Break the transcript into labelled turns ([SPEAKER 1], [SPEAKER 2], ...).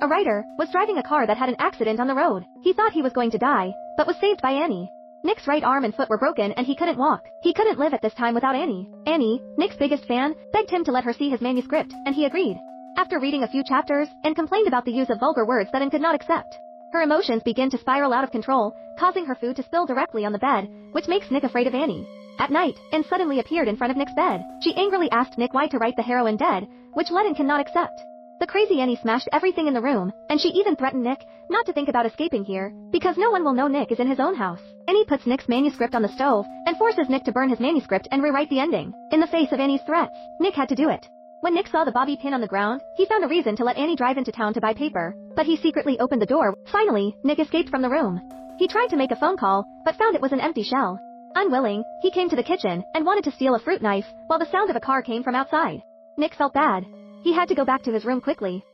[SPEAKER 1] a writer, was driving a car that had an accident on the road. He thought he was going to die, but was saved by Annie. Nick's right arm and foot were broken and he couldn't walk. He couldn't live at this time without Annie. Annie, Nick's biggest fan, begged him to let her see his manuscript, and he agreed. After reading a few chapters, Anne complained about the use of vulgar words that Anne could not accept. Her emotions began to spiral out of control, causing her food to spill directly on the bed, which makes Nick afraid of Annie. At night, Anne suddenly appeared in front of Nick's bed. She angrily asked Nick why to write the heroine dead, which Lennon cannot accept. The crazy Annie smashed everything in the room, and she even threatened Nick not to think about escaping here, because no one will know Nick is in his own house. Annie puts Nick's manuscript on the stove, and forces Nick to burn his manuscript and rewrite the ending. In the face of Annie's threats, Nick had to do it. When Nick saw the bobby pin on the ground, he found a reason to let Annie drive into town to buy paper, but he secretly opened the door. Finally, Nick escaped from the room. He tried to make a phone call, but found it was an empty shell. Unwilling, he came to the kitchen and wanted to steal a fruit knife, while the sound of a car came from outside. Nick felt bad. He had to go back to his room quickly.